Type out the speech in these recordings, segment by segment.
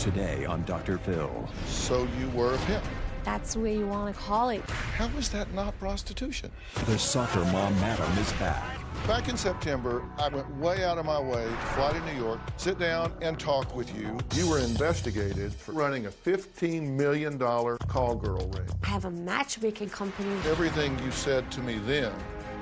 Today on Dr. Phil. So you were a pimp. That's the way you want to call it. How is that not prostitution? The soccer mom madam is back. Back in September, I went way out of my way to fly to New York, sit down and talk with you. You were investigated for running a $15 million call girl ring. I have a matchmaking company. Everything you said to me then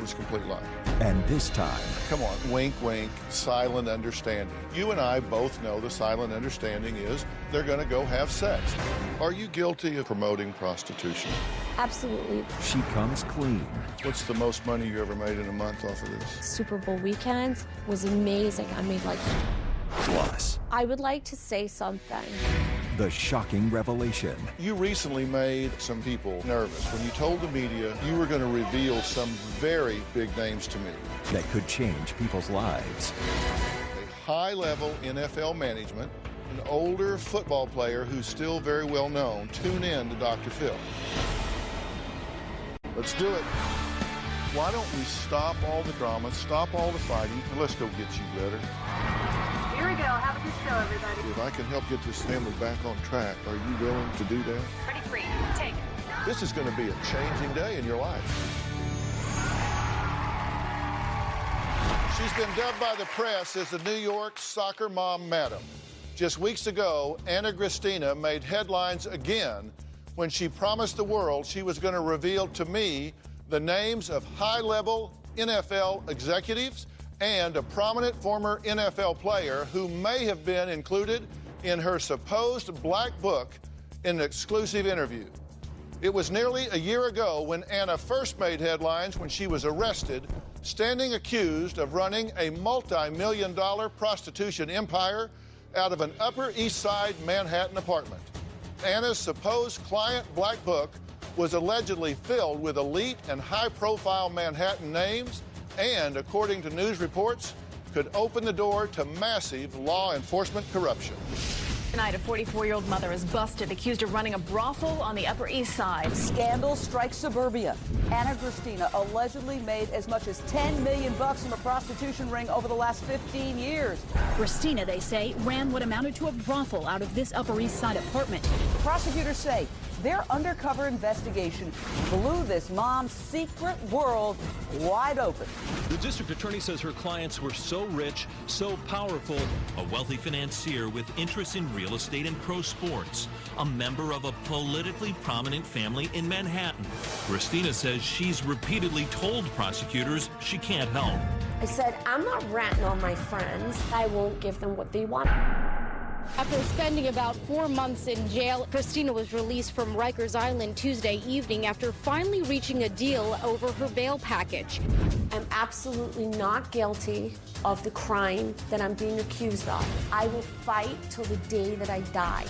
was a complete lie. And this time, come on, wink, wink, silent understanding. You and I both know the silent understanding is they're going to go have sex. Are you guilty of promoting prostitution? Absolutely. she comes clean. What's the most money you ever made in a month off of this? Super Bowl weekend was amazing. I made like... Plus, I would like to say something. the shocking revelation. You recently made some people nervous when you told the media you were going to reveal some very big names to me. That could change people's lives. A high-level NFL management, an older football player who's still very well known. Tune in to Dr. Phil. Let's do it. Why don't we stop all the drama, stop all the fighting, and let's go get you better. Here we go. Have a good show, everybody. If I can help get this family back on track, are you willing to do that? Pretty free. Take it. This is going to be a changing day in your life. She's been dubbed by the press as the New York soccer mom madam. Just weeks ago, Anna Christina made headlines again when she promised the world she was going to reveal to me the names of high-level NFL executives and a prominent former NFL player who may have been included in her supposed black book in an exclusive interview. It was nearly a year ago when Anna first made headlines when she was arrested, standing accused of running a multi-million-dollar prostitution empire out of an Upper East Side Manhattan apartment. Anna's supposed client black book was allegedly filled with elite and high-profile Manhattan names and, according to news reports, could open the door to massive law enforcement corruption. Tonight, a 44-year-old mother is busted, accused of running a brothel on the Upper East Side. Scandal strikes suburbia. Anna Christina allegedly made as much as $10 million from a prostitution ring over the last 15 years. Christina, they say, ran what amounted to a brothel out of this Upper East Side apartment. Prosecutors say their undercover investigation blew this mom's secret world wide open. The district attorney says her clients were so rich, so powerful, a wealthy financier with interests in real estate and pro sports, a member of a politically prominent family in Manhattan. Christina says she's repeatedly told prosecutors she can't help. I said, I'm not ratting on my friends. I won't give them what they want. After spending about 4 months in jail, Christina was released from Rikers Island Tuesday evening after finally reaching a deal over her bail package. I'm absolutely not guilty of the crime that I'm being accused of. I will fight till the day that I die.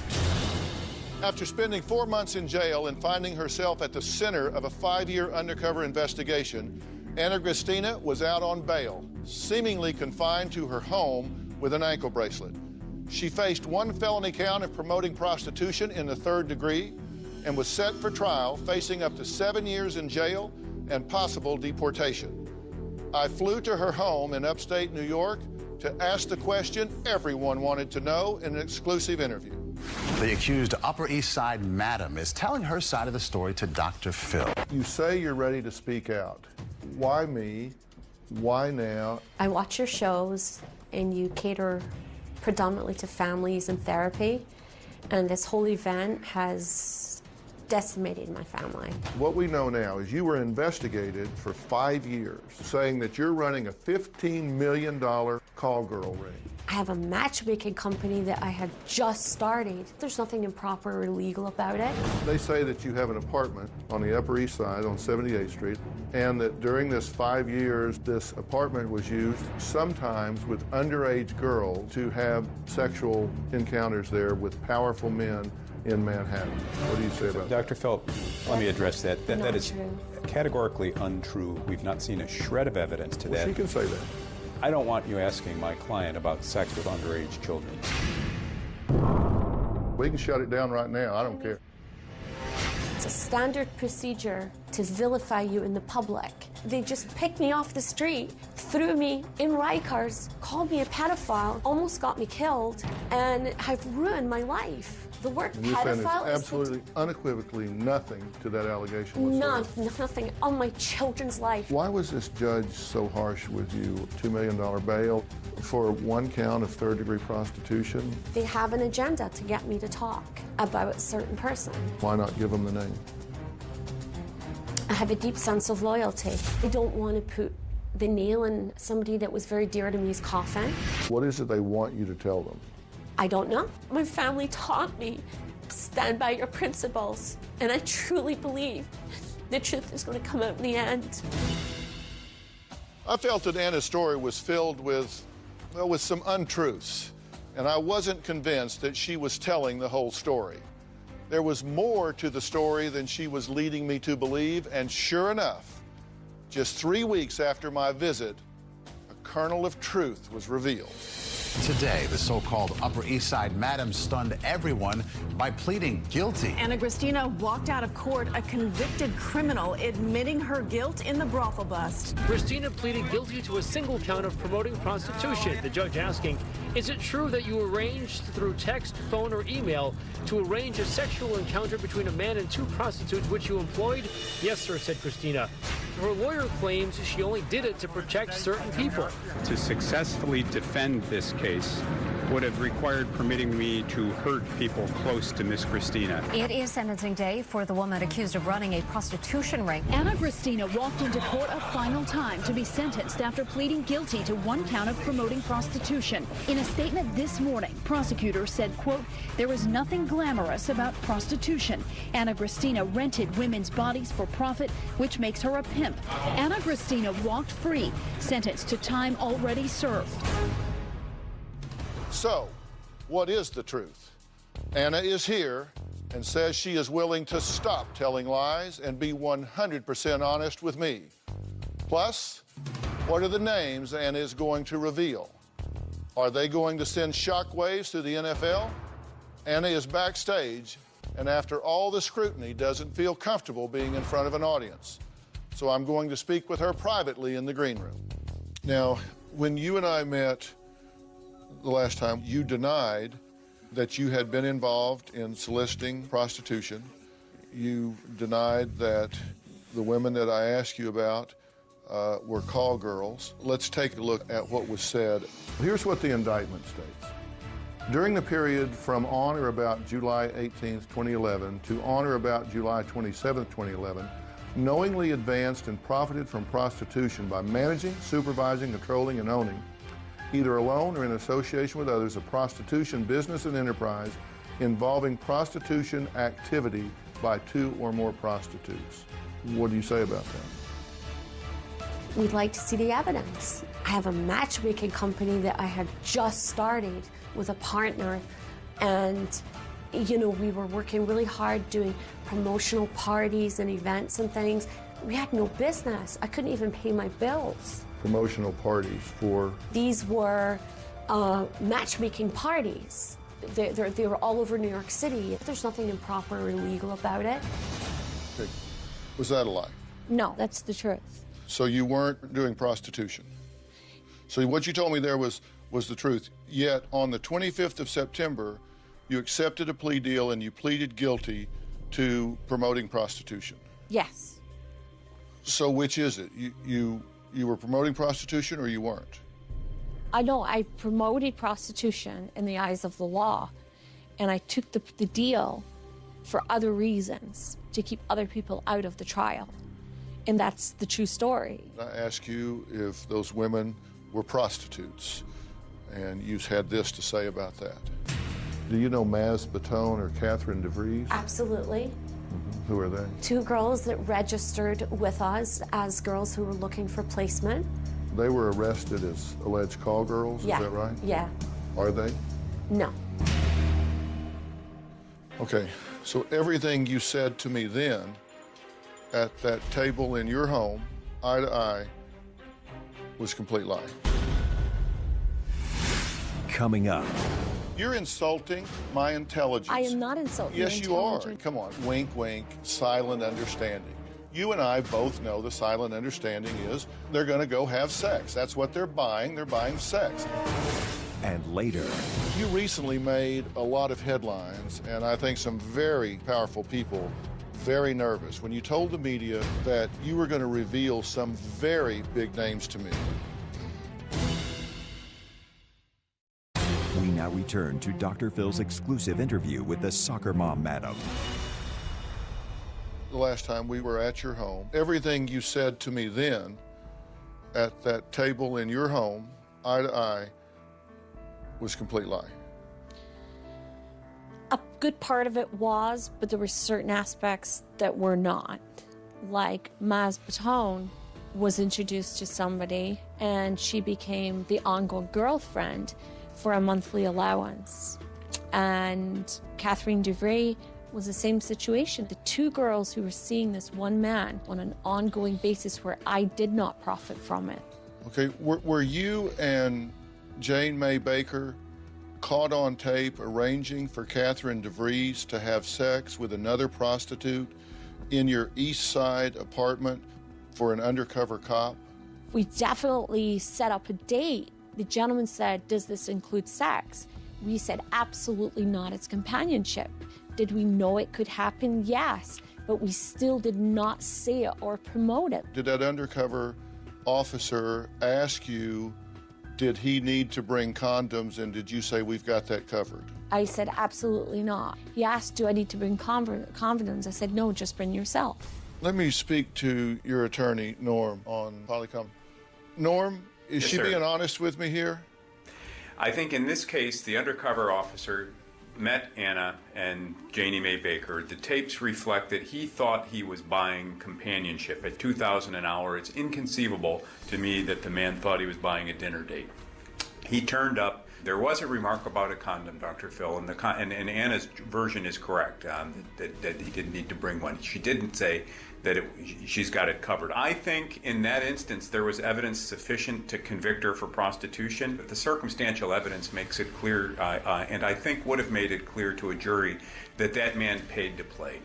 After spending 4 months in jail and finding herself at the center of a 5-year undercover investigation, Anna Christina was out on bail, seemingly confined to her home with an ankle bracelet. She faced 1 felony count of promoting prostitution in the 3rd degree and was set for trial, facing up to 7 years in jail and possible deportation. I flew to her home in upstate New York to ask the question everyone wanted to know in an exclusive interview. The accused Upper East Side madam is telling her side of the story to Dr. Phil. You say you're ready to speak out. Why me? Why now? I watch your shows and you cater predominantly to families and therapy, and this whole event has decimated my family. What we know now is you were investigated for 5 years, saying that you're running a $15 million call girl ring. I have a matchmaking company that I had just started. There's nothing improper or illegal about it. They say that you have an apartment on the Upper East Side on 78th Street, and that during this 5 years, this apartment was used sometimes with underage girls to have sexual encounters there with powerful men in Manhattan. What do you say about that? Dr. Phil, let me address that. That is true. Categorically untrue. We've not seen a shred of evidence to that. She can say that. I don't want you asking my client about sex with underage children. We can shut it down right now. I don't care. It's a standard procedure to vilify you in the public. They just picked me off the street, threw me in Rikers, called me a pedophile, almost got me killed, and have ruined my life. The word And you're saying pedophile there's absolutely, unequivocally nothing to that allegation whatsoever? nothing on my children's life. Why was this judge so harsh with you? $2 million bail for one count of third-degree prostitution? They have an agenda to get me to talk about a certain person. Why not give them the name? I have a deep sense of loyalty. I don't want to put the nail in somebody that was very dear to me's coffin. What is it they want you to tell them? I don't know. My family taught me, stand by your principles, and I truly believe the truth is going to come out in the end. I felt that Anna's story was filled with, well, with some untruths, and I wasn't convinced that she was telling the whole story. There was more to the story than she was leading me to believe, and sure enough, just 3 weeks after my visit, a kernel of truth was revealed. Today, the so-called Upper East Side madam stunned everyone by pleading guilty. Anna Christina walked out of court a convicted criminal admitting her guilt in the brothel bust. Christina pleaded guilty to a single count of promoting prostitution. The judge asking, is it true that you arranged through text, phone, or email to arrange a sexual encounter between a man and 2 prostitutes which you employed? Yes, sir, said Christina. Her lawyer claims she only did it to protect certain people. To successfully defend this case would have required permitting me to hurt people close to Miss Christina. It is sentencing day for the woman accused of running a prostitution ring. Anna Christina walked into court a final time to be sentenced after pleading guilty to 1 count of promoting prostitution. In a statement this morning, prosecutors said, quote, there is nothing glamorous about prostitution. Anna Christina rented women's bodies for profit, which makes her a pimp. Anna Christina walked free, sentenced to time already served. So, what is the truth? Anna is here and says she is willing to stop telling lies and be 100% honest with me. Plus, what are the names Anna is going to reveal? Are they going to send shockwaves through the NFL? Anna is backstage, and after all the scrutiny, doesn't feel comfortable being in front of an audience. So I'm going to speak with her privately in the green room. Now, when you and I met the last time, you denied that you had been involved in soliciting prostitution. You denied that the women that I asked you about were call girls. Let's take a look at what was said. Here's what the indictment states. During the period from on or about July 18th, 2011 to on or about July 27th, 2011, knowingly advanced and profited from prostitution by managing, supervising, controlling, and owning, either alone or in association with others, a prostitution business and enterprise involving prostitution activity by 2 or more prostitutes. What do you say about that? We'd like to see the evidence. I have a matchmaking company that I had just started with a partner, and you know, we were working really hard doing promotional parties and events and things. We had no business. I couldn't even pay my bills. Promotional parties for? These were matchmaking parties. They were all over New York City. There's nothing improper or illegal about it. Okay. Was that a lie? No, that's the truth. So you weren't doing prostitution? So what you told me there was the truth. Yet on the 25th of September, you accepted a plea deal and you pleaded guilty to promoting prostitution? Yes. So which is it? You were promoting prostitution or you weren't? I know I promoted prostitution in the eyes of the law, and I took the deal for other reasons, to keep other people out of the trial. And that's the true story. I asked you if those women were prostitutes, and you had this to say about that. Do you know Maz Batone or Catherine DeVries? Absolutely. Who are they? 2 girls that registered with us as girls who were looking for placement. They were arrested as alleged call girls, Yeah. Is that right? Yeah. Are they? No. Okay, so everything you said to me then at that table in your home, eye to eye, was complete lie. Coming up, You're insulting my intelligence. I am not insulting your Yes, you are. intelligence. Come on, wink, wink, silent understanding. You and I both know the silent understanding is they're going to go have sex. That's what they're buying. They're buying sex. And later, You recently made a lot of headlines, and I think some very powerful people very nervous when you told the media that you were going to reveal some very big names to me. we now return to Dr. Phil's exclusive interview with the soccer mom, madam. The last time we were at your home, everything you said to me then at that table in your home, eye to eye, was complete lie. A good part of it was, but there were certain aspects that were not. Like Maz Baton was introduced to somebody and she became the ongoing girlfriend for a monthly allowance. And Catherine DeVray was the same situation. The two girls who were seeing this one man on an ongoing basis where I did not profit from it. Okay, were you and Jane May Baker caught on tape arranging for Catherine DeVries to have sex with another prostitute in your East Side apartment for an undercover cop? We definitely set up a date. The gentleman said, "Does this include sex?" We said, "Absolutely not, it's companionship." Did we know it could happen? Yes, but we still did not say it or promote it. Did that undercover officer ask you, did he need to bring condoms, and did you say, "We've got that covered"? I said, "Absolutely not." He asked, "Do I need to bring condoms?" I said, "No, just bring yourself." Let me speak to your attorney, Norm, on Polycom. Norm, is Yes, she sir. being honest with me here? I think in this case, the undercover officer met Anna and Janie Mae Baker. The tapes reflect that he thought he was buying companionship at $2,000 an hour. It's inconceivable to me that the man thought he was buying a dinner date. He turned up. There was a remark about a condom, Dr. Phil, and Anna's version is correct, that he didn't need to bring one. She didn't say that she's got it covered. I think in that instance there was evidence sufficient to convict her for prostitution, but the circumstantial evidence makes it clear, and I think would have made it clear to a jury that that man paid to play.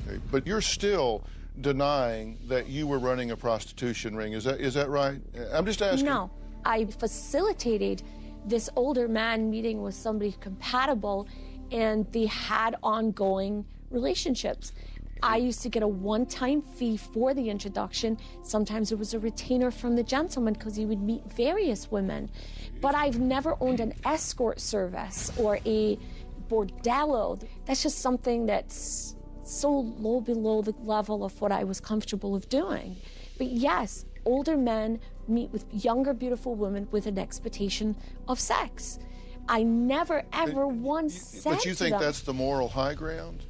Okay, but you're still denying that you were running a prostitution ring. Is that right? I'm just asking. No, I facilitated this older man meeting with somebody compatible, and they had ongoing relationships. I used to get a one-time fee for the introduction. Sometimes it was a retainer from the gentleman because he would meet various women. But I've never owned an escort service or a bordello. That's just something that's so low below the level of what I was comfortable of doing. But yes, older men meet with younger, beautiful women with an expectation of sex. I never, ever once said But you think to them, that's the moral high ground?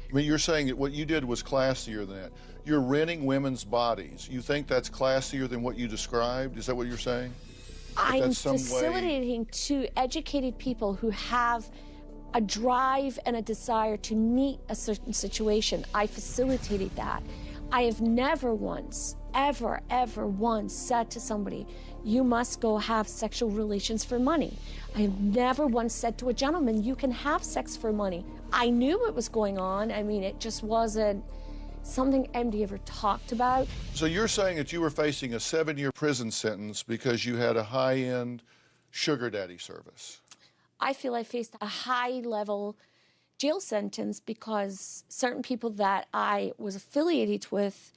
I mean, you're saying that what you did was classier than that. You're renting women's bodies. You think that's classier than what you described? Is that what you're saying? I'm That's some way- facilitating to educated people who have a drive and a desire to meet a certain situation. I facilitated that. I have never once, ever once said to somebody, "You must go have sexual relations for money." I have never once said to a gentleman, "You can have sex for money." I knew what was going on. I mean, it just wasn't something MD ever talked about. So you're saying that you were facing a 7-year prison sentence because you had a high-end sugar daddy service? I feel I faced a high-level jail sentence because certain people that I was affiliated with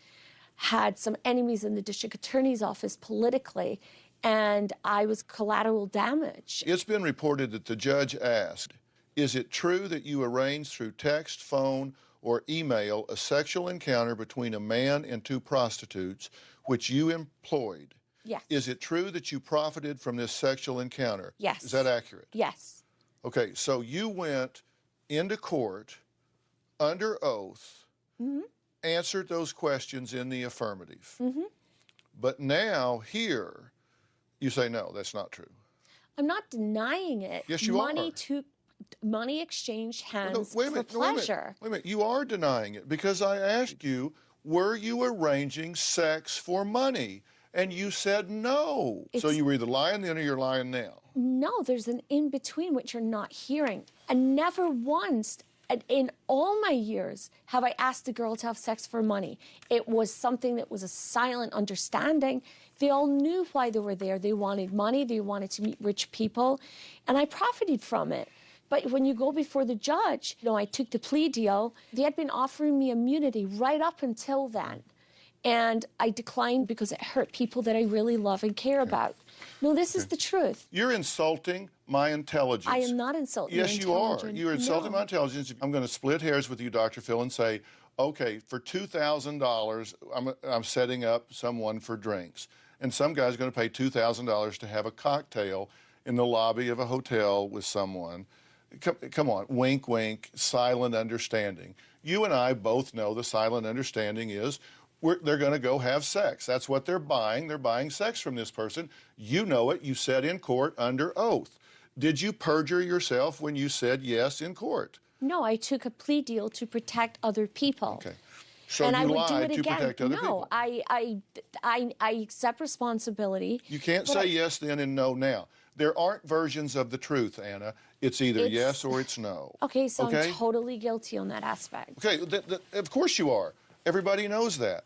had some enemies in the district attorney's office politically, and I was collateral damage. It's been reported that the judge asked, "Is it true that you arranged through text, phone, or email a sexual encounter between a man and 2 prostitutes, which you employed? Yes. Is it true that you profited from this sexual encounter?" Yes. Is that accurate? Yes. Okay, so you went into court under oath, answered those questions in the affirmative. But now here, you say, no, that's not true. I'm not denying it. Yes, you money are. Money exchanged hands Wait a for minute, pleasure. Wait a minute. You are denying it because I asked you, were you arranging sex for money? and you said no. So you were either lying then or you're lying now. No, there's an in-between which you're not hearing. And never once in all my years have I asked a girl to have sex for money. It was something that was a silent understanding. They all knew why they were there. They wanted money, they wanted to meet rich people, and I profited from it. But when you go before the judge, I took the plea deal. They had been offering me immunity right up until then. And I declined because it hurt people that I really love and care about. No, this is the truth. You're insulting my intelligence. I am not insulting your intelligence. Yes, you are. You're insulting my intelligence. I'm going to split hairs with you, Dr. Phil, and say, okay, for $2,000, I'm setting up someone for drinks. And some guy's going to pay $2,000 to have a cocktail in the lobby of a hotel with someone. Come on, wink, wink, silent understanding. You and I both know the silent understanding is they're going to go have sex. That's what they're buying. They're buying sex from this person. You know it. You said in court under oath. Did you perjure yourself when you said yes in court? No, I took a plea deal to protect other people. Okay. So and you I would lied do it to again. protect other people. No, I accept responsibility. You can't say yes then and no now. There aren't versions of the truth, Anna. It's either yes or it's no. Okay, so I'm totally guilty on that aspect. Okay, of course you are. Everybody knows that.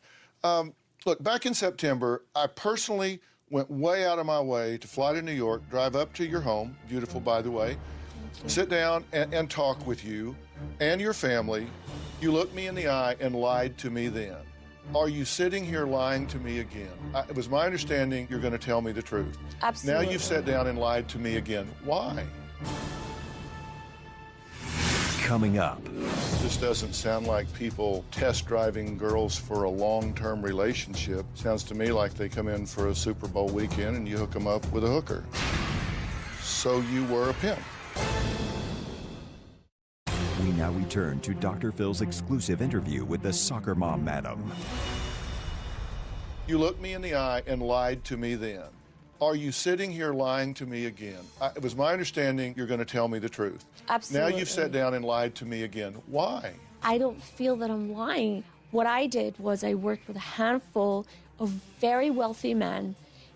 Look, back in September, I personally went way out of my way to fly to New York, drive up to your home, beautiful by the way, sit down and talk with you and your family. You looked me in the eye and lied to me then. Are you sitting here lying to me again? It was my understanding you're going to tell me the truth. Absolutely. Now you've sat down and lied to me again. Why? Coming up. This doesn't sound like people test driving girls for a long-term relationship. Sounds to me like they come in for a Super Bowl weekend and you hook them up with a hooker. So you were a pimp. We now return to Dr. Phil's exclusive interview with the soccer mom, madam. You looked me in the eye and lied to me then. Are you sitting here lying to me again? It was my understanding you're going to tell me the truth. Absolutely. Now you've sat down and lied to me again. Why? I don't feel that I'm lying. What I did was I worked with a handful of very wealthy men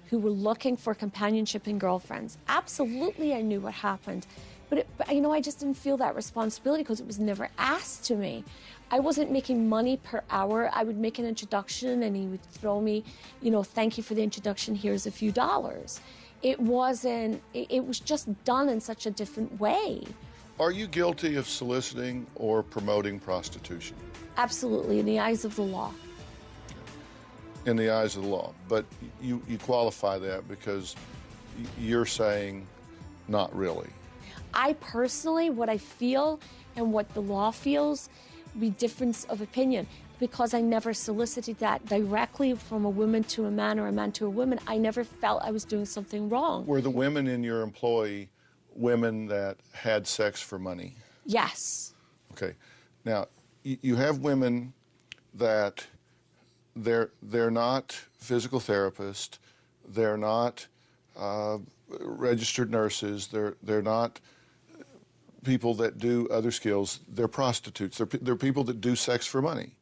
who were looking for companionship and girlfriends. Absolutely, I knew what happened. But I just didn't feel that responsibility because it was never asked to me. I wasn't making money per hour. I would make an introduction and he would throw me, thank you for the introduction, here's a few dollars. It was just done in such a different way. Are you guilty of soliciting or promoting prostitution? Absolutely, in the eyes of the law. In the eyes of the law. But you qualify that because you're saying not really. I personally, what I feel and what the law feels, be difference of opinion. Because I never solicited that directly from a woman to a man or a man to a woman, I never felt I was doing something wrong. Were the women in your employ women that had sex for money? Yes. Okay. Now, you have women that they're not physical therapists, they're not registered nurses, they're not people that do other skills, they're prostitutes. They're people that do sex for money,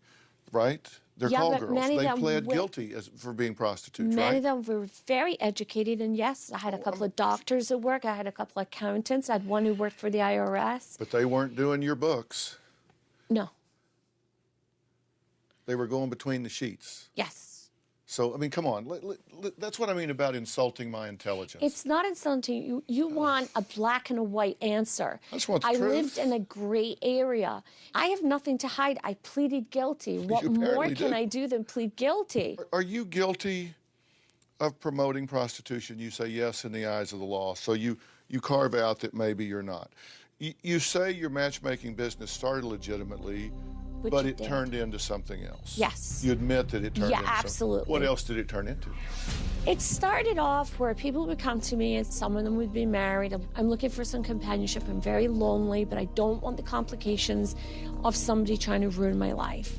right? They're call girls. They pled guilty for being prostitutes, right? Many of them were very educated, and yes, I had a couple of doctors at work, I had a couple of accountants, I had one who worked for the IRS. But they weren't doing your books. No. They were going between the sheets. Yes. So, I mean, come on. That's what I mean about insulting my intelligence. It's not insulting you. You want a black and a white answer. I just want the truth. I lived in a gray area. I have nothing to hide. I pleaded guilty. What more can I do than plead guilty? Are you guilty of promoting prostitution? You say yes in the eyes of the law. So you carve out that maybe you're not. You say your matchmaking business started legitimately, but it turned into something else. Yes. You admit that it turned into something. Yeah, absolutely. What else did it turn into? It started off where people would come to me and some of them would be married. I'm looking for some companionship. I'm very lonely, but I don't want the complications of somebody trying to ruin my life.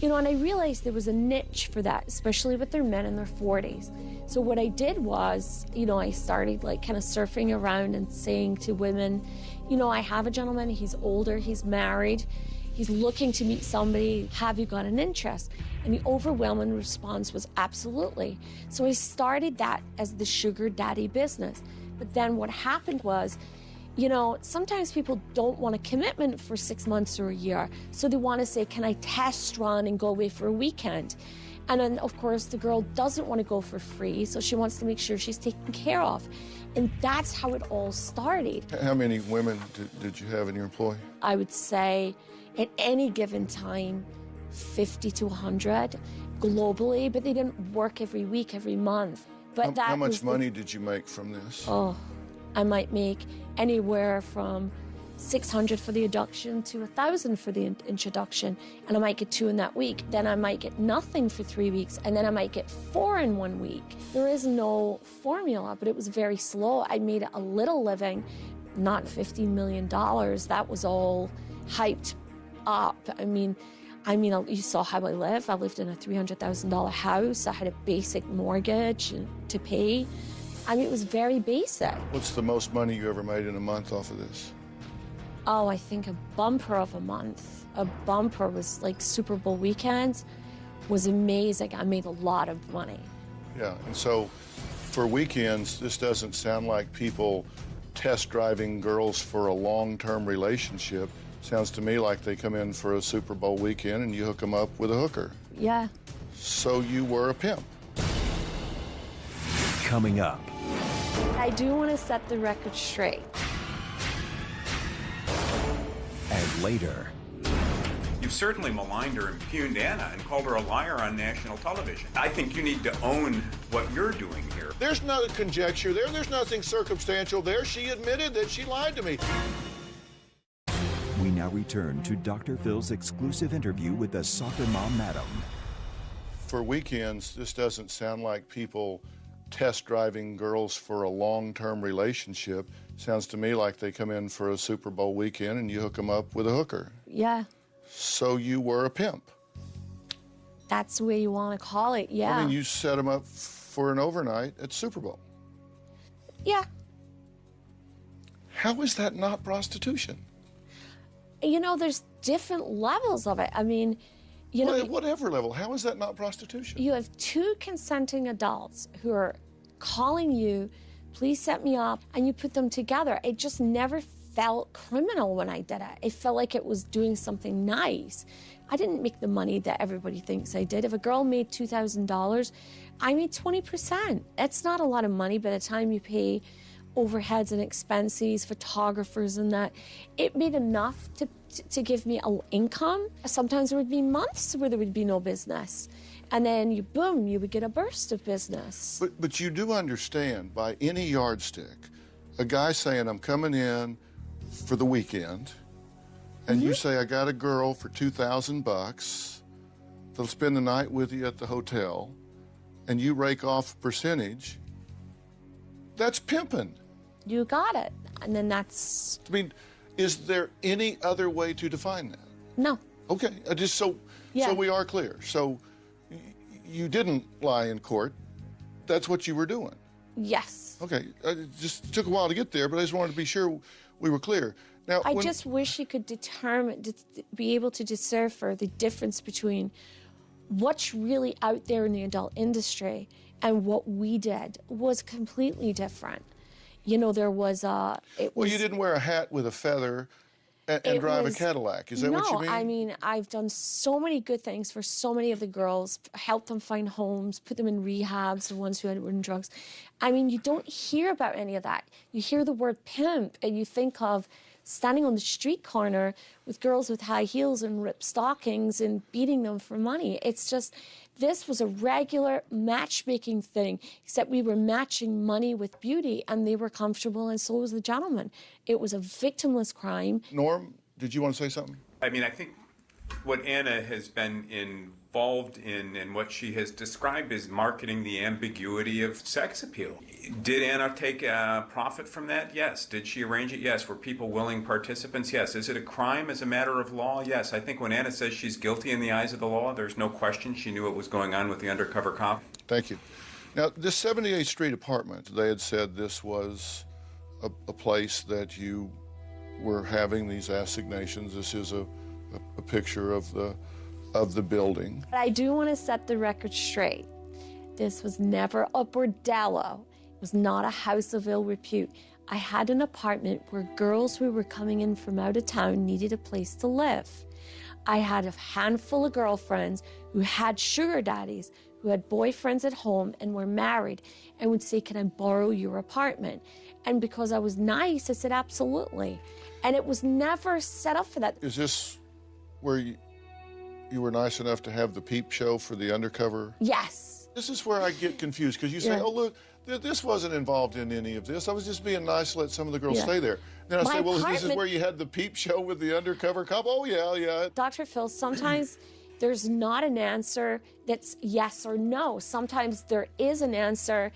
And I realized there was a niche for that, especially with their men in their 40s. So what I did was, I started kind of surfing around and saying to women, you know, I have a gentleman, he's older, he's married, he's looking to meet somebody, have you got an interest? And the overwhelming response was absolutely. So I started that as the sugar daddy business. But then what happened was, you know, sometimes people don't want a commitment for 6 months or a year. So they want to say, can I test run and go away for a weekend? And then, of course, the girl doesn't want to go for free, so she wants to make sure she's taken care of. And that's how it all started. How many women did you have in your employ? I would say at any given time, 50 to 100 globally, but they didn't work every week, every month. But how much money did you make from this? Oh, I might make anywhere from 600 for the induction to 1,000 for the introduction, and I might get 2 in that week. Then I might get nothing for 3 weeks, and then I might get 4 in 1 week. There is no formula, but it was very slow. I made a little living, not $15 million. That was all hyped up. I mean, you saw how I live. I lived in a $300,000 house. I had a basic mortgage to pay. I mean, it was very basic. What's the most money you ever made in a month off of this? Oh, I think a bumper of a month. A bumper was like Super Bowl weekend was amazing. I made a lot of money. Yeah, and so for weekends, this doesn't sound like people test driving girls for a long-term relationship. Sounds to me like they come in for a Super Bowl weekend and you hook them up with a hooker. Yeah. So you were a pimp. Coming up. I do want to set the record straight. And later. You've certainly maligned or impugned Anna and called her a liar on national television. I think you need to own what you're doing here. There's no conjecture there. There's nothing circumstantial there. She admitted that she lied to me. We now return to Dr. Phil's exclusive interview with the soccer mom, Madam. For weekends, this doesn't sound like people test driving girls for a long-term relationship. Sounds to me like they come in for a Super Bowl weekend and you hook them up with a hooker. Yeah. So you were a pimp. That's the way you want to call it, yeah. I mean, you set them up for an overnight at Super Bowl. Yeah. How is that not prostitution? You know, there's different levels of it. I mean, you know... Whatever level, how is that not prostitution? You have 2 consenting adults who are calling you, please set me up, and you put them together. It just never felt criminal when I did it. It felt like it was doing something nice. I didn't make the money that everybody thinks I did. If a girl made $2,000, I made 20%. It's not a lot of money by the time you pay overheads and expenses, photographers and that. It made enough to give me an income. Sometimes there would be months where there would be no business. And then you would get a burst of business. But you do understand, by any yardstick, a guy saying, I'm coming in for the weekend, and you say, I got a girl for $2,000, they'll spend the night with you at the hotel, and you rake off a percentage, that's pimping. You got it. And then that's... I mean, is there any other way to define that? No. Okay, just so we are clear. So you didn't lie in court. That's what you were doing. Yes. Okay, it just took a while to get there, but I just wanted to be sure we were clear. Now, I just wish you could be able to decipher the difference between what's really out there in the adult industry and what we did was completely different. You know, there was a... Well, you didn't wear a hat with a feather and drive a Cadillac. Is that what you mean? No, I mean, I've done so many good things for so many of the girls, helped them find homes, put them in rehabs, the ones who had been drugs. I mean, you don't hear about any of that. You hear the word pimp and you think of standing on the street corner with girls with high heels and ripped stockings and beating them for money. It's just, this was a regular matchmaking thing, except we were matching money with beauty, and they were comfortable, and so was the gentleman. It was a victimless crime. Norm, did you want to say something? I mean, I think what Anna has been involved in and what she has described is marketing the ambiguity of sex appeal. Did Anna take a profit from that? Yes. Did she arrange it? Yes. Were people willing participants? Yes. Is it a crime as a matter of law? Yes. I think when Anna says she's guilty in the eyes of the law, there's no question she knew what was going on with the undercover cop. Thank you. Now, this 78th Street apartment, they had said this was a place that you were having these assignations. This is a picture of the building. I do want to set the record straight. This was never a bordello. It was not a house of ill repute. I had an apartment where girls who were coming in from out of town needed a place to live. I had a handful of girlfriends who had sugar daddies, who had boyfriends at home and were married, and would say, "Can I borrow your apartment?" And because I was nice, I said, "Absolutely." And it was never set up for that. Is this where you were nice enough to have the peep show for the undercover? Yes. This is where I get confused, because you say, "Oh, look, this wasn't involved in any of this. I was just being nice to let some of the girls stay there." Then I say, "Well, this is where you had the peep show with the undercover cop?" "Oh, yeah." Dr. Phil, sometimes there's not an answer that's yes or no. Sometimes there is an answer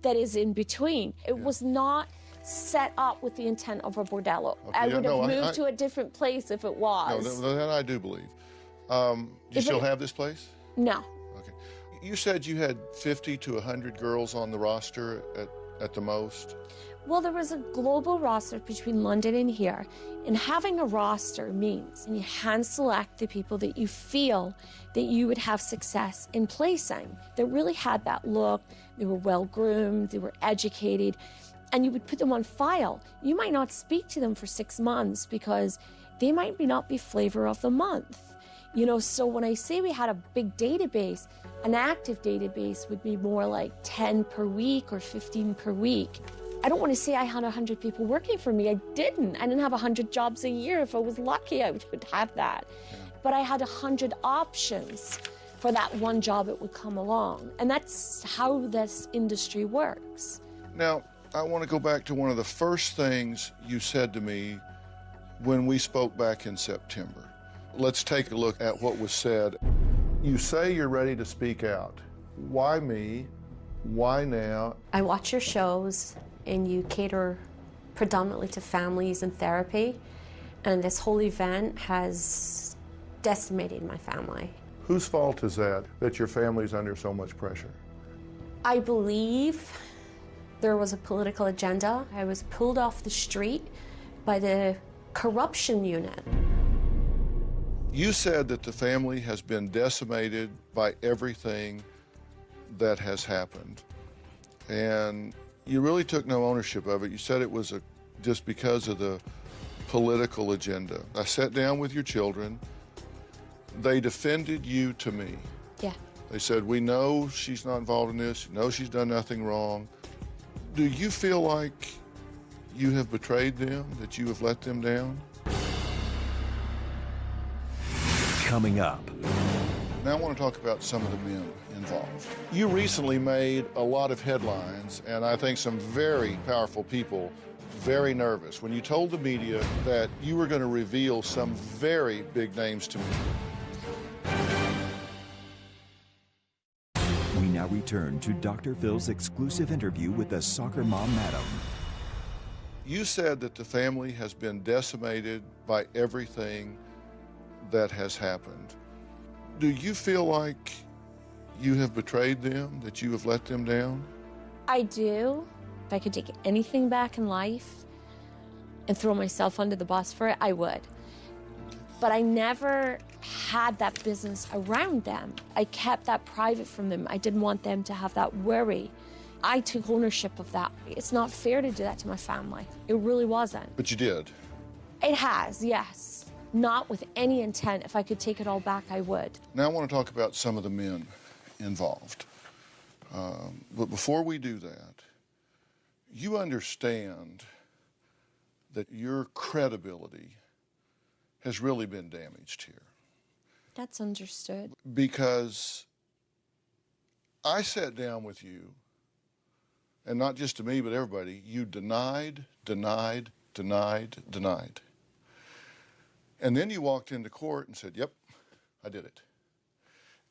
that is in between. It was not set up with the intent of a bordello. Okay, I would have moved to a different place if it was. No, that I do believe. Do you still have this place? No. Okay. You said you had 50 to 100 girls on the roster at the most? Well, there was a global roster between London and here, and having a roster means you hand select the people that you feel that you would have success in placing, that really had that look, they were well-groomed, they were educated, and you would put them on file. You might not speak to them for 6 months because they might not be flavor of the month. You know, so when I say we had a big database, an active database would be more like 10 per week or 15 per week. I don't want to say I had 100 people working for me. I didn't have 100 jobs a year. If I was lucky, I would have that. Yeah. But I had 100 options for that one job that would come along. And that's how this industry works. Now, I want to go back to one of the first things you said to me when we spoke back in September. Let's take a look at what was said. You say you're ready to speak out. Why me? Why now? I watch your shows, and you cater predominantly to families and therapy, and this whole event has decimated my family. Whose fault is that your family's under so much pressure? I believe there was a political agenda. I was pulled off the street by the corruption unit. You said that the family has been decimated by everything that has happened, and you really took no ownership of it. You said it was just because of the political agenda. I sat down with your children. They defended you to me. Yeah. They said, "We know she's not involved in this. We know she's done nothing wrong." Do you feel like you have betrayed them, that you have let them down? Coming up. Now I want to talk about some of the men involved. You recently made a lot of headlines, and I think some very powerful people very nervous when you told the media that you were going to reveal some very big names to me. We now return to Dr. Phil's exclusive interview with the soccer mom, Madam. You said that the family has been decimated by everything that has happened. Do you feel like you have betrayed them, that you have let them down? I do. If I could take anything back in life and throw myself under the bus for it, I would. But I never had that business around them. I kept that private from them. I didn't want them to have that worry. I took ownership of that. It's not fair to do that to my family. It really wasn't. But you did. It has, yes. Not with any intent. If I could take it all back, I would. Now I want to talk about some of the men involved. But before we do that, you understand that your credibility has really been damaged here. That's understood. Because I sat down with you, and not just to me, but everybody, you denied. And then you walked into court and said, "Yep, I did it."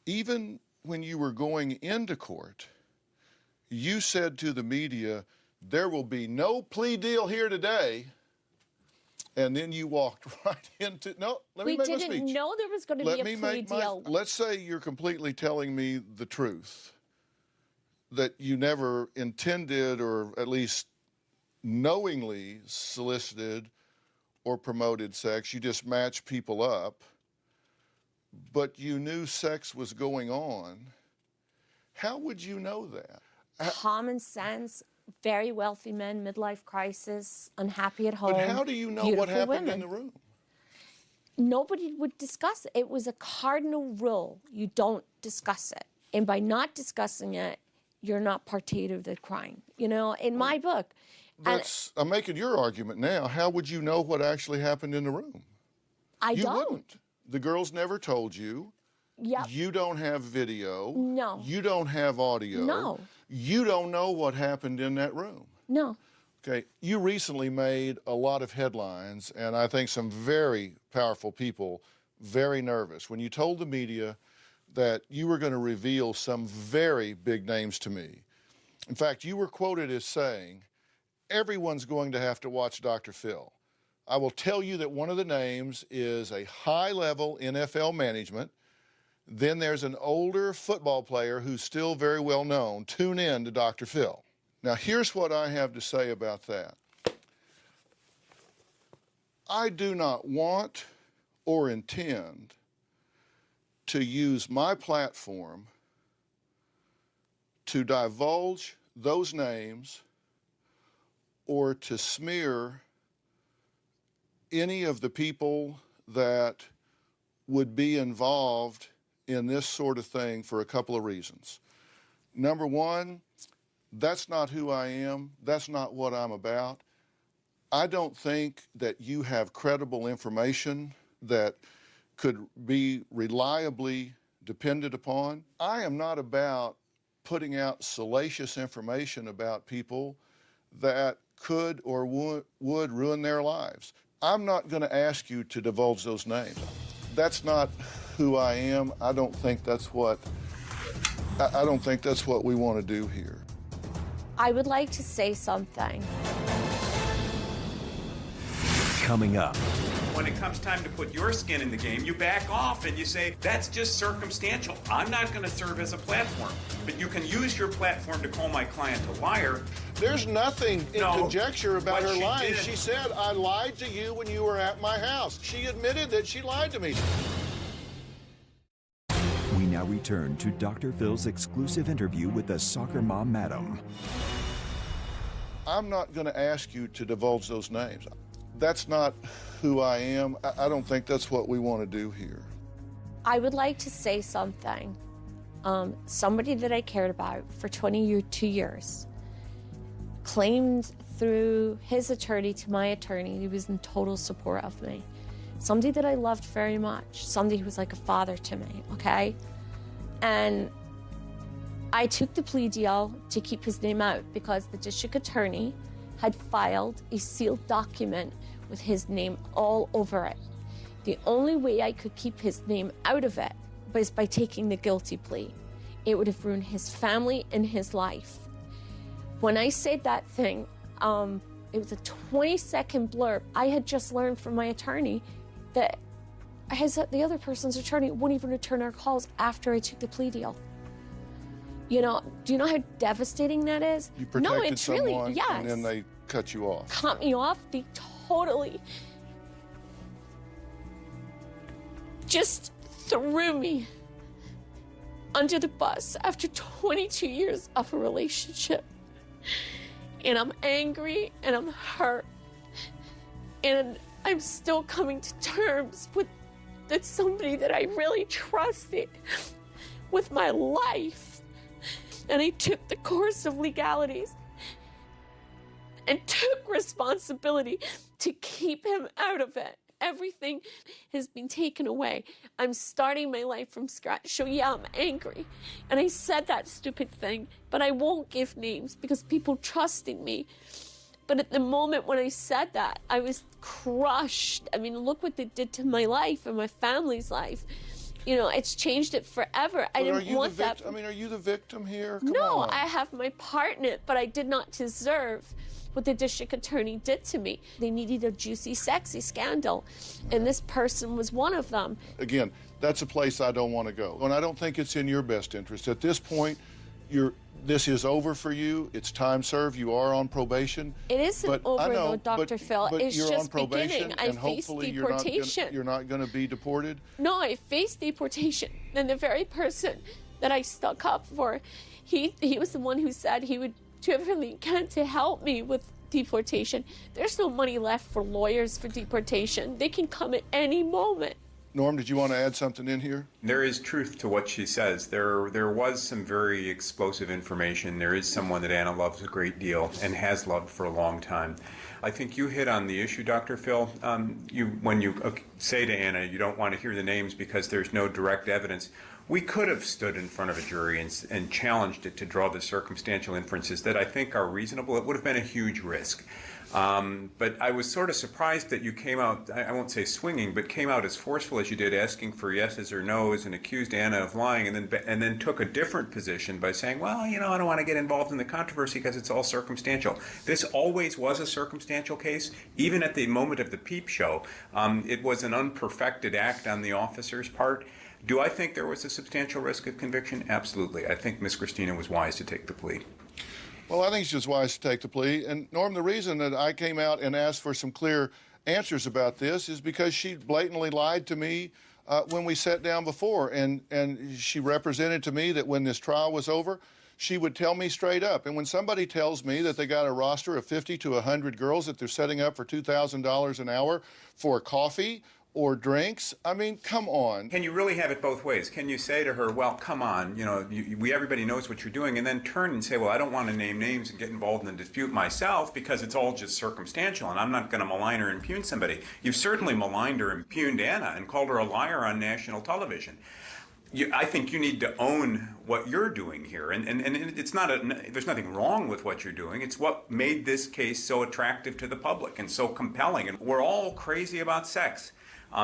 Even when you were going into court, you said to the media, "There will be no plea deal here today." And then you walked right into, no, let me make my speech. We didn't know there was going to be a plea deal. Let's say you're completely telling me the truth, that you never intended or at least knowingly solicited or promoted sex. You just match people up. But you knew sex was going on. How would you know that? Common sense, very wealthy men, midlife crisis, unhappy at home. But how do you know what happened in the room? Nobody would discuss it. It was a cardinal rule. You don't discuss it. And by not discussing it, you're not party of the crime. You know, in my book. I'm making your argument now. How would you know what actually happened in the room? You don't. Wouldn't. The girls never told you. Yep. You don't have video. No. You don't have audio. No. You don't know what happened in that room. No. Okay, you recently made a lot of headlines, and I think some very powerful people very nervous when you told the media that you were going to reveal some very big names to me. In fact, you were quoted as saying, everyone's going to have to watch Dr. Phil. I will tell you that one of the names is a high-level NFL management. Then there's an older football player who's still very well known. Tune in to Dr. Phil. Now, here's what I have to say about that. I do not want or intend to use my platform to divulge those names or to smear any of the people that would be involved in this sort of thing for a couple of reasons. Number one, that's not who I am. That's not what I'm about. I don't think that you have credible information that could be reliably depended upon. I am not about putting out salacious information about people that could or would ruin their lives. I'm not going to ask you to divulge those names. That's not who I am. I don't think that's what we want to do here. I would like to say something. Coming up. When it comes time to put your skin in the game, you back off and you say, that's just circumstantial. I'm not going to serve as a platform. But you can use your platform to call my client a liar. There's nothing in conjecture about her lying. Did. She said, I lied to you when you were at my house. She admitted that she lied to me. We now return to Dr. Phil's exclusive interview with the soccer mom, Madam. I'm not going to ask you to divulge those names. That's not who I am. I don't think that's what we want to do here. I would like to say something. Somebody that I cared about for 22 years claimed through his attorney to my attorney, he was in total support of me. Somebody that I loved very much, somebody who was like a father to me, okay? And I took the plea deal to keep his name out because the district attorney had filed a sealed document with his name all over it. The only way I could keep his name out of it was by taking the guilty plea. It would have ruined his family and his life. When I said that thing, it was a 20-second blurb. I had just learned from my attorney that the other person's attorney wouldn't even return our calls after I took the plea deal. You know, do you know how devastating that is? You protected no, it's someone, really, yes. and then they cut you off. Cut me off. They totally just threw me under the bus after 22 years of a relationship. And I'm angry and I'm hurt. And I'm still coming to terms with that somebody that I really trusted with my life. And I took the course of legalities and took responsibility to keep him out of it. Everything has been taken away. I'm starting my life from scratch. So yeah, I'm angry. And I said that stupid thing, but I won't give names because people trusted me. But at the moment when I said that, I was crushed. I mean, look what they did to my life and my family's life. You know, it's changed it forever. I didn't want that. I mean, are you the victim here? Come no, on. I have my part in it, but I did not deserve what the district attorney did to me. They needed a juicy, sexy scandal, and this person was one of them. Again, that's a place I don't want to go, and I don't think it's in your best interest. At this point, this is over for you. It's time served. You are on probation. It isn't over, though, Dr. Phil. But it's you're just on probation, beginning. I and face hopefully deportation. you're not going to be deported? No, I face deportation. And the very person that I stuck up for, he was the one who said he would do everything he can to help me with deportation. There's no money left for lawyers for deportation. They can come at any moment. Norm, did you want to add something in here? There is truth to what she says. There was some very explosive information. There is someone that Anna loves a great deal and has loved for a long time. I think you hit on the issue, Dr. Phil. When you say to Anna you don't want to hear the names because there's no direct evidence, we could have stood in front of a jury and challenged it to draw the circumstantial inferences that I think are reasonable. It would have been a huge risk. But I was sort of surprised that you came out, I won't say swinging, but came out as forceful as you did, asking for yeses or nos and accused Anna of lying, and then took a different position by saying, well, I don't want to get involved in the controversy because it's all circumstantial. This always was a circumstantial case. Even at the moment of the peep show, it was an unperfected act on the officer's part. Do I think there was a substantial risk of conviction? Absolutely. I think Miss Christina was wise to take the plea. Well, I think she was wise to take the plea. And, Norm, the reason that I came out and asked for some clear answers about this is because she blatantly lied to me when we sat down before. And she represented to me that when this trial was over, she would tell me straight up. And when somebody tells me that they got a roster of 50 to 100 girls that they're setting up for $2,000 an hour for coffee or drinks, I mean, come on. Can you really have it both ways? Can you say to her, well, come on, everybody knows what you're doing, and then turn and say, well, I don't want to name names and get involved in the dispute myself because it's all just circumstantial and I'm not going to malign or impugn somebody. You've certainly maligned or impugned Anna and called her a liar on national television. I think you need to own what you're doing here, and it's not there's nothing wrong with what you're doing. It's what made this case so attractive to the public and so compelling. And we're all crazy about sex.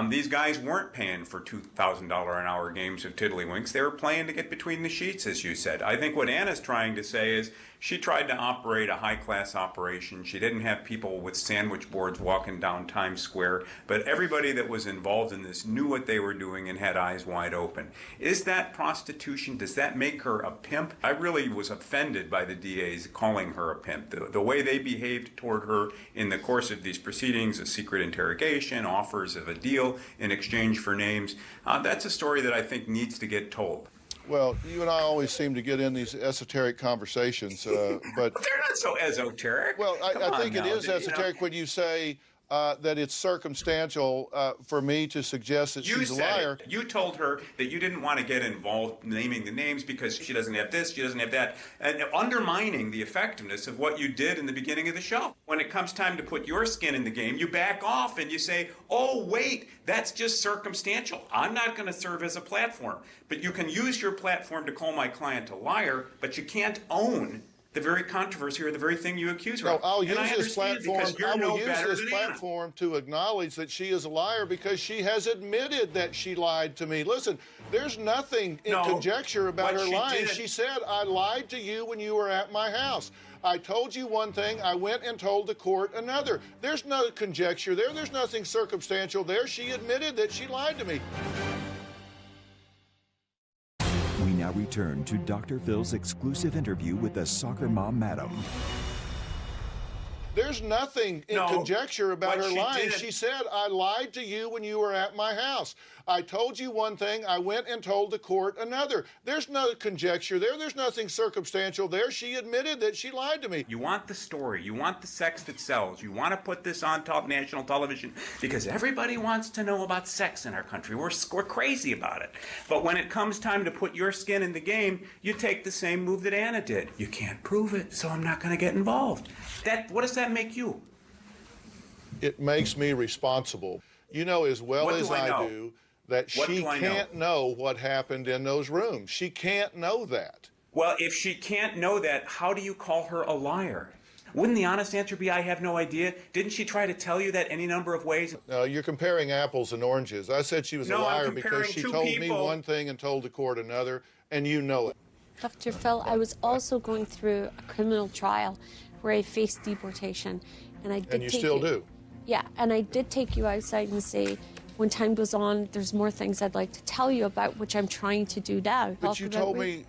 These guys weren't paying for $2,000 an hour games of tiddlywinks. They were playing to get between the sheets, as you said. I think what Anna's trying to say is she tried to operate a high-class operation. She didn't have people with sandwich boards walking down Times Square, but everybody that was involved in this knew what they were doing and had eyes wide open. Is that prostitution? Does that make her a pimp? I really was offended by the DAs calling her a pimp. The way they behaved toward her in the course of these proceedings, a secret interrogation, offers of a deal in exchange for names, that's a story that I think needs to get told. Well, you and I always seem to get in these esoteric conversations, but... They're not so esoteric. Well, I think it is esoteric when you say that it's circumstantial for me to suggest that she's a liar. You told her that you didn't want to get involved naming the names because she doesn't have this, she doesn't have that, and undermining the effectiveness of what you did in the beginning of the show. When it comes time to put your skin in the game, you back off and you say, oh, wait, that's just circumstantial. I'm not going to serve as a platform. But you can use your platform to call my client a liar, but you can't own the very controversy or the very thing you accuse her of. I'll use this platform. I will use this platform to acknowledge that she is a liar because she has admitted that she lied to me. Listen, there's nothing in conjecture about her lying. She said, I lied to you when you were at my house. I told you one thing, I went and told the court another. There's no conjecture there. There's nothing circumstantial there. She admitted that she lied to me. We now return to Dr. Phil's exclusive interview with the soccer mom, Madam. There's nothing in conjecture about her lying. She said, I lied to you when you were at my house. I told you one thing, I went and told the court another. There's no conjecture there. There's nothing circumstantial there. She admitted that she lied to me. You want the story. You want the sex that sells. You want to put this on top national television because everybody wants to know about sex in our country. We're crazy about it. But when it comes time to put your skin in the game, you take the same move that Anna did. You can't prove it, so I'm not going to get involved. What does that make you? It makes me responsible. You know as well as I do that she can't know what happened in those rooms. She can't know that. Well, if she can't know that, how do you call her a liar? Wouldn't the honest answer be, I have no idea? Didn't she try to tell you that any number of ways? No, you're comparing apples and oranges. I said she was a liar because she told me one thing and told the court another, and you know it. Dr. Phil, I was also going through a criminal trial where I faced deportation. And I did and you still do? Yeah, and I did take you outside and say, when time goes on, there's more things I'd like to tell you about, which I'm trying to do now. But you told me,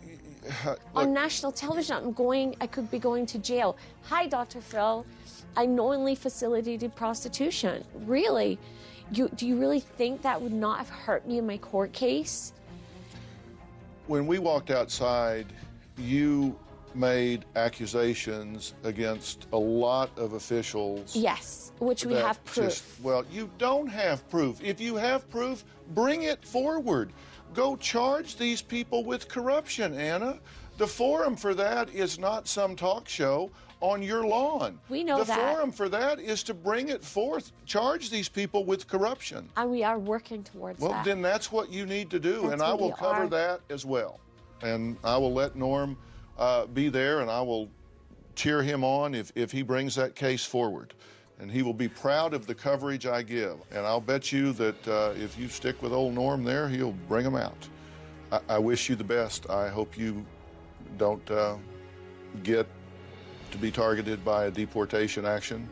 on national television. I could be going to jail. Hi, Dr. Phil. I knowingly facilitated prostitution. Really? Do you really think that would not have hurt me in my court case? When we walked outside, you made accusations against a lot of officials. Yes, which we have proof. Well, you don't have proof. If you have proof, bring it forward. Go charge these people with corruption, Anna. The forum for that is not some talk show on your lawn. We know that. The forum for that is to bring it forth, charge these people with corruption. And we are working towards that. Well, then that's what you need to do, and I will cover that as well. And I will let Norm be there, and I will cheer him on if he brings that case forward. And he will be proud of the coverage I give. And I'll bet you that if you stick with old Norm there, he'll bring them out. I wish you the best. I hope you don't get to be targeted by a deportation action.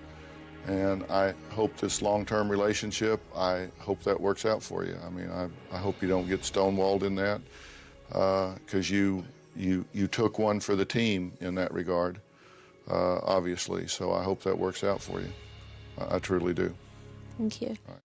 And I hope this long-term relationship, I hope that works out for you. I mean, I hope you don't get stonewalled in that, because you took one for the team in that regard, obviously. So I hope that works out for you. I truly do. Thank you.